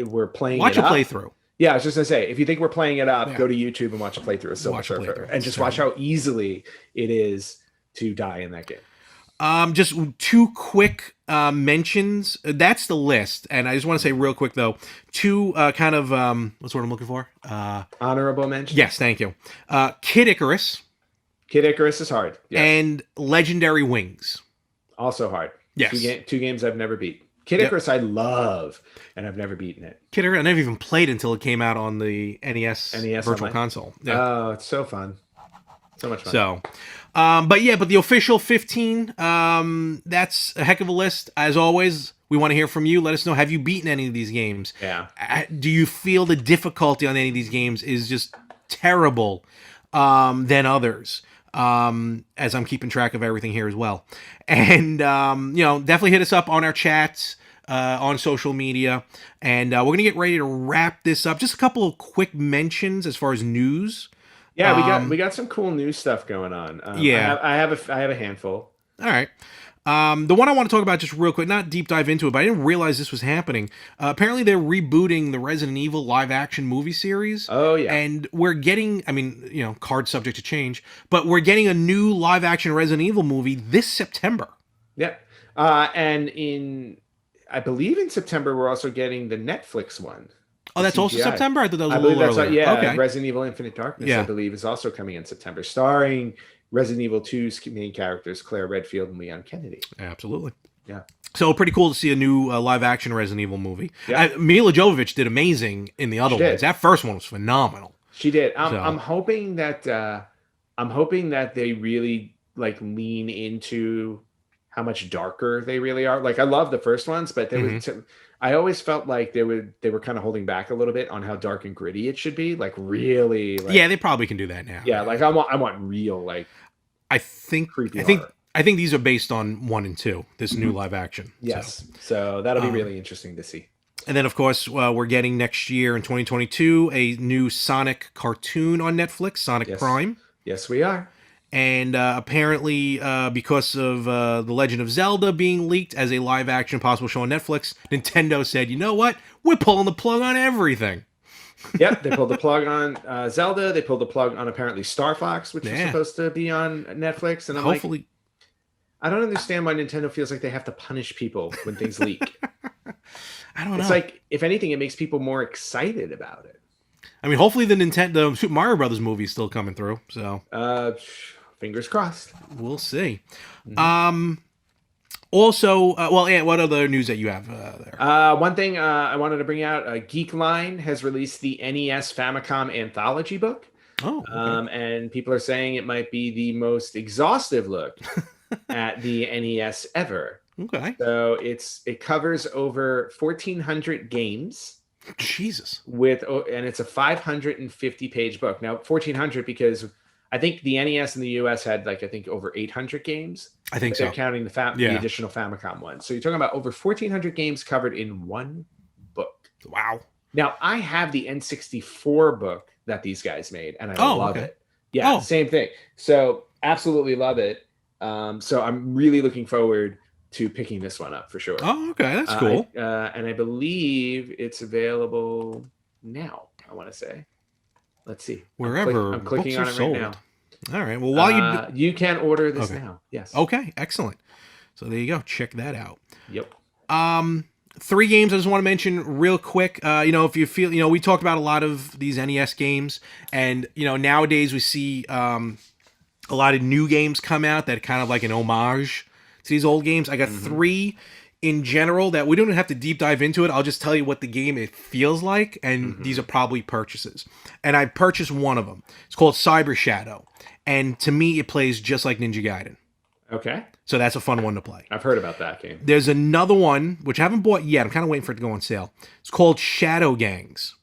we're playing watch it a playthrough. Yeah, I was just going to say, if you think we're playing it up, go to YouTube and watch a playthrough of Silver Surfer. And just watch how easily it is to die in that game. Just 2 quick mentions. That's the list. And I just want to say real quick, though, 2 kind of, what's the word I'm looking for? Honorable mentions? Yes, thank you. Kid Icarus. Kid Icarus is hard. Yes. And Legendary Wings. Also hard. Yes. 2 games I've never beat. Kid Icarus I love, and I've never beaten it. Kid Icarus I never even played until it came out on the NES Virtual Console. Yeah. Oh, it's so fun. So much fun. So, but the official 15, that's a heck of a list. As always, we want to hear from you. Let us know, have you beaten any of these games? Yeah. Do you feel the difficulty on any of these games is just terrible than others? As I'm keeping track of everything here as well. And, definitely hit us up on our chats, on social media. And we're going to get ready to wrap this up. Just a couple of quick mentions as far as news. Yeah, we got some cool news stuff going on. I have a handful. All right. The one I want to talk about just real quick, not deep dive into it, but I didn't realize this was happening. Apparently they're rebooting the Resident Evil live action movie series. Oh, yeah. And we're getting, card subject to change, but we're getting a new live action Resident Evil movie this September. Yep. And I believe in September, we're also getting the Netflix one. Oh, that's CGI. Also September? I thought that was a little earlier. Okay. Resident Evil Infinite Darkness, I believe, is also coming in September, starring Resident Evil 2's main characters, Claire Redfield and Leon Kennedy. Absolutely. Yeah. So pretty cool to see a new live-action Resident Evil movie. Yeah. Mila Jovovich did amazing in the other ones. That first one was phenomenal. She did. I'm hoping that they really lean into how much darker they really are. Like, I love the first ones, but there was I always felt like they were kind of holding back a little bit on how dark and gritty it should be. Like, really. Yeah, they probably can do that now. Yeah, like I want real creepy horror. I think these are based on 1 and 2. This new live action. Yes, so that'll be really interesting to see. And then, of course, we're getting next year in 2022 a new Sonic cartoon on Netflix, Sonic Prime. Yes, we are. And apparently, because of The Legend of Zelda being leaked as a live-action possible show on Netflix, Nintendo said, you know what? we're pulling the plug on everything. Yep, they pulled the plug on Zelda. They pulled the plug on apparently Star Fox, which was Yeah. supposed to be on Netflix. And I'm Hopefully. like, I don't understand why Nintendo feels like they have to punish people when things leak. I don't know. It's like, if anything, it makes people more excited about it. I mean, hopefully the Super Mario Brothers movie is still coming through. So Fingers crossed. we'll see. Also, well, Ant, what other news that you have there? One thing I wanted to bring out, Geek Line has released the NES Famicom Anthology book. Oh, okay. And people are saying it might be the most exhaustive look at the NES ever. Okay. So it covers over 1,400 games. Jesus. And it's a 550-page book. Now, 1,400 because I think the NES in the US had I think over 800 games. I think they're so. counting the additional Famicom ones. So you're talking about over 1,400 games covered in one book. Wow. Now, I have the N64 book that these guys made, and I love it. Yeah, same thing. So absolutely love it. So I'm really looking forward to picking this one up for sure. Oh, okay. That's cool. And I believe it's available now, I want to say. Let's see. Wherever I'm clicking on it right now. All right. Well, while you can order this now. Yes. Okay. Excellent. So there you go. Check that out. Yep. 3 games I just want to mention real quick. If you feel, we talked about a lot of these NES games, and nowadays we see a lot of new games come out that kind of like an homage to these old games. I got 3 in general that we don't have to deep dive into it. I'll just tell you what the game it feels like, and these are probably purchases. And I purchased one of them. It's called Cyber Shadow, and to me it plays just like Ninja Gaiden. Okay. So that's a fun one to play. I've heard about that game. There's another one, which I haven't bought yet. I'm kind of waiting for it to go on sale. It's called Shadow Gangs,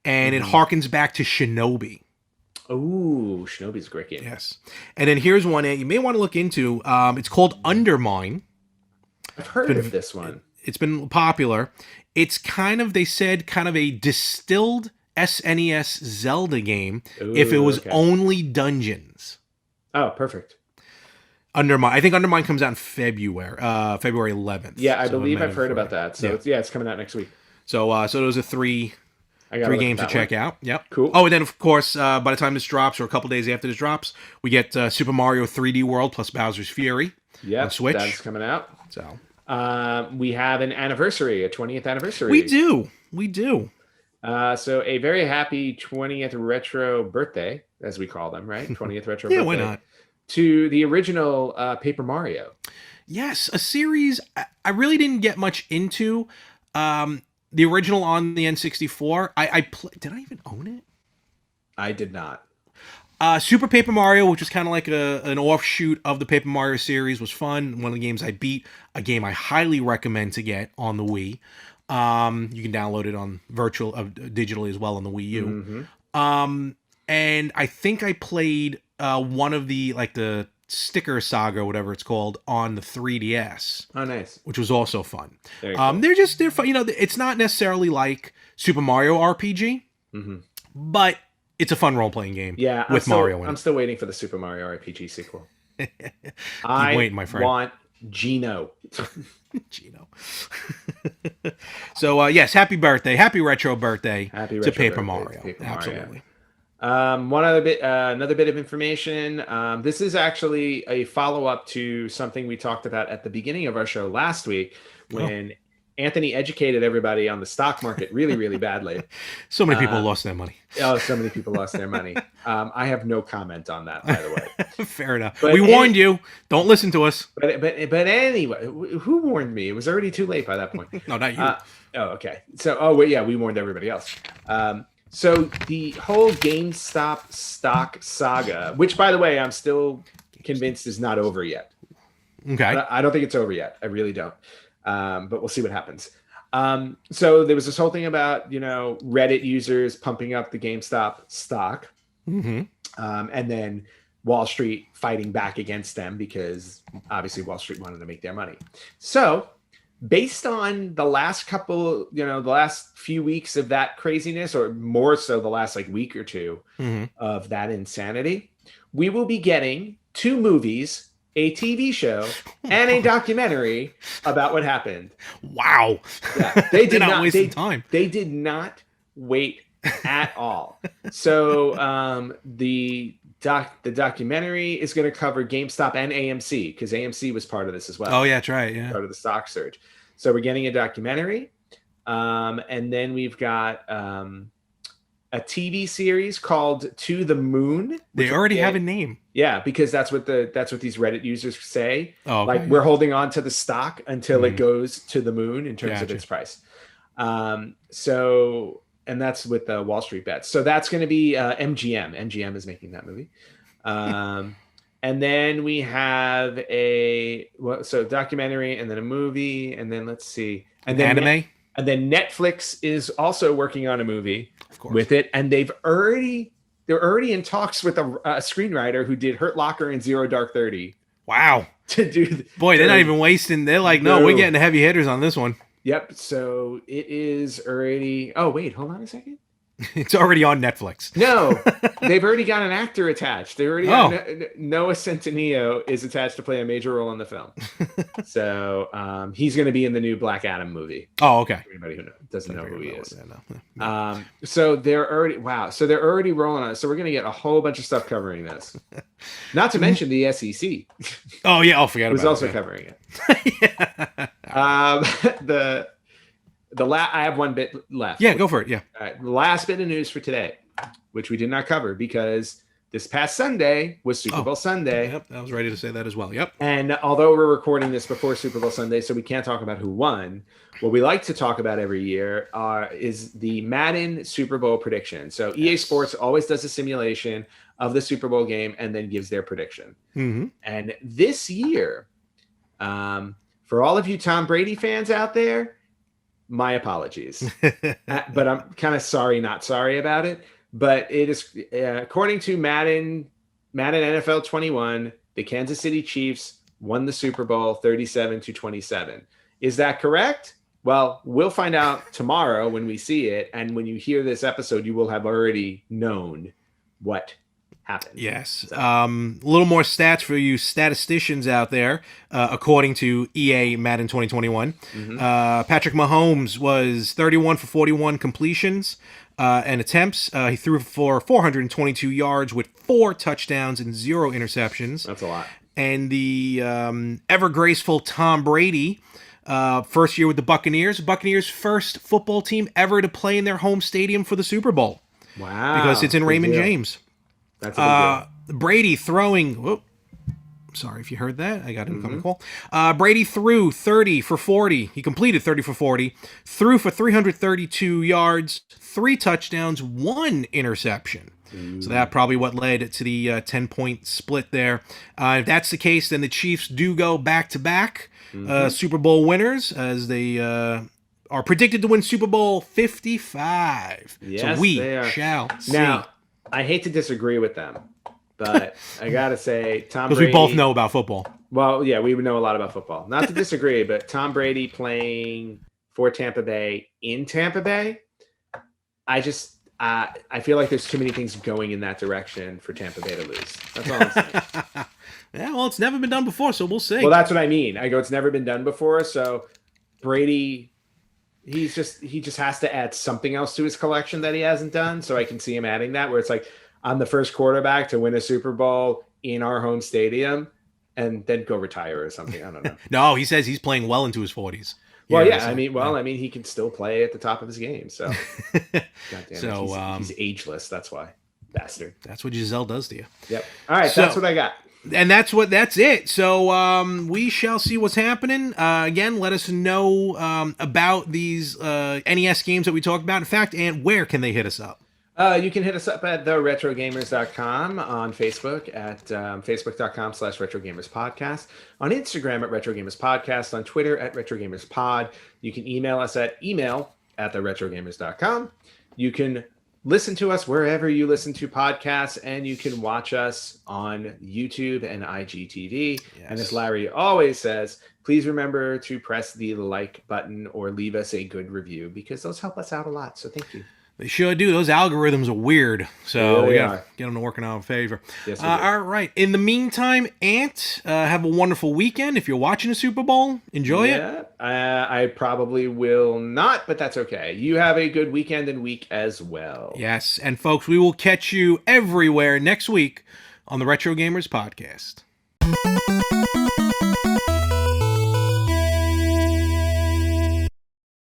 and it harkens back to Shinobi. Ooh, Shinobi's a great game. Yes. And then here's one that you may want to look into. It's called Undermine. I've heard of this one. It's been popular. It's they said kind of a distilled SNES Zelda game if it was only dungeons. Oh, perfect. Undermine. I think Undermine comes out in February 11th. Yeah, I believe I've heard about that. So it's coming out next week. So those are 3 games to check out. Yep. Cool. Oh, and then of course, by the time this drops, or a couple days after this drops, we get Super Mario 3D World plus Bowser's Fury. Yeah, on Switch. That's coming out. So we have an anniversary, a 20th anniversary. We do. So a very happy 20th retro birthday, as we call them, right? 20th retro birthday. Yeah, why not? To the original Paper Mario. Yes, a series I really didn't get much into. The original on the N64. Did I even own it? I did not. Super Paper Mario, which was kind of like an offshoot of the Paper Mario series, was fun. One of the games I beat. A game I highly recommend to get on the Wii. You can download it on digitally as well on the Wii U. And I think I played one of the Sticker Saga or whatever it's called on the 3DS. Oh, nice. Which was also fun. Cool. They're fun. It's not necessarily like Super Mario RPG, but it's a fun role-playing game. Yeah, Mario in it. I'm still waiting for the Super Mario RPG sequel. I waiting, my friend. Want Gino. Gino. So yes, happy birthday, happy retro birthday to Paper Mario. Absolutely. Another bit of information. This is actually a follow-up to something we talked about at the beginning of our show last week when Anthony educated everybody on the stock market really, really badly. So many people lost their money. Oh, so many people lost their money. I have no comment on that, by the way. Fair enough. But we warned you. Don't listen to us. But anyway, who warned me? It was already too late by that point. No, not you. Okay. So, we warned everybody else. So the whole GameStop stock saga, which, by the way, I'm still convinced is not over yet. Okay. I don't think it's over yet. I really don't. But we'll see what happens. So there was this whole thing about, Reddit users pumping up the GameStop stock. And then Wall Street fighting back against them because obviously Wall Street wanted to make their money. So based on the last couple, the last few weeks of that craziness, or more so the last week or two of that insanity, we will be getting 2 movies a TV show, and a documentary about what happened. Wow. Yeah, they did They're not not wasting time. They did not wait at all. So the documentary is going to cover GameStop and AMC, because AMC was part of this as well. Oh yeah, that's right. Yeah, part of the stock surge. So we're getting a documentary, and then we've got a TV series called To the Moon. They already have a name. Yeah, because that's what these Reddit users say. Oh, okay, like, we're holding on to the stock until it goes to the moon in terms of its price. So, and that's with the Wall Street Bets. So that's going to be MGM. MGM is making that movie. And then we have so documentary, and then a movie, and then let's see, and then anime. And then Netflix is also working on a movie with it, and they're already in talks with a screenwriter who did Hurt Locker and Zero Dark 30. Wow. To do Boy, they're not even wasting. They're like, no, we're getting heavy hitters on this one. Yep. So it is already. Oh wait, hold on a second. It's already on Netflix. No, they've already got an actor attached. They already got Noah Centineo is attached to play a major role in the film. So he's going to be in the new Black Adam movie. Oh, okay. For anybody who doesn't know who he is. So they're already So they're already rolling on it. So we're going to get a whole bunch of stuff covering this. Not to mention the SEC. Oh yeah, I'll forget about it. Who's also covering it. Yeah. I have one bit left. Yeah, go for it. Yeah. All right, the last bit of news for today, which we did not cover because this past Sunday was Super Bowl Sunday. Yep, I was ready to say that as well. Yep. And although we're recording this before Super Bowl Sunday, so we can't talk about who won, what we like to talk about every year is the Madden Super Bowl prediction. So EA Sports always does a simulation of the Super Bowl game and then gives their prediction. Mm-hmm. And this year, for all of you Tom Brady fans out there, my apologies, but I'm kind of not sorry about it. But it is, according to Madden NFL 21, the Kansas City Chiefs won the Super Bowl 37-27. Is that correct? Well, we'll find out tomorrow when we see it. And when you hear this episode, you will have already known what happened. Yes. A little more stats for you statisticians out there. According to EA Madden 2021, Patrick Mahomes was 31 for 41 completions and attempts. He threw for 422 yards with 4 touchdowns and 0 interceptions. That's a lot. And the ever graceful Tom Brady, first year with the Buccaneers. Buccaneers' first football team ever to play in their home stadium for the Super Bowl. Wow. Because it's in Raymond James. That's a big deal. Brady throwing. Whoop, sorry if you heard that. I got an incoming call. Brady threw 30 for 40. He completed 30 for 40. Threw for 332 yards, 3 touchdowns, 1 interception. So that probably what led to the 10-point split there. If that's the case, then the Chiefs do go back-to-back Super Bowl winners, as they are predicted to win Super Bowl 55. Yes, so we they are. shall see. Now, I hate to disagree with them, but I got to say, Tom Brady... Because we both know about football. Well, yeah, we know a lot about football. Not to disagree, but Tom Brady playing for Tampa Bay in Tampa Bay, I feel like there's too many things going in that direction for Tampa Bay to lose. That's all I'm saying. Yeah, well, it's never been done before, so we'll see. Well, that's what I mean. I go, it's never been done before, so Brady... He just has to add something else to his collection that he hasn't done. So I can see him adding that, where it's like, I'm the first quarterback to win a Super Bowl in our home stadium and then go retire or something. I don't know. No, he says he's playing well into his 40s. Well, yeah. I mean, he can still play at the top of his game. So, goddamn, he's ageless. That's why, bastard. That's what Giselle does to you. Yep. All right, that's what I got. And that's it. So we shall see what's happening. Again, let us know about these NES games that we talked about. In fact, and where can they hit us up? You can hit us up at theretrogamers.com, on Facebook at facebook.com/retrogamerspodcast, on Instagram at retrogamerspodcast, on Twitter at retrogamerspod. You can email us at email@theretrogamers.com. You can listen to us wherever you listen to podcasts, and you can watch us on YouTube and IGTV. Yes. And as Larry always says, please remember to press the like button or leave us a good review, because those help us out a lot. So thank you. They sure do. Those algorithms are weird. So They we got are. to get them to work in our favor. Yes, we do. All right. In the meantime, Ant, have a wonderful weekend. If you're watching a Super Bowl, enjoy it. Yeah, I probably will not, but that's okay. You have a good weekend and week as well. Yes. And folks, we will catch you everywhere next week on the Retro Gamers Podcast.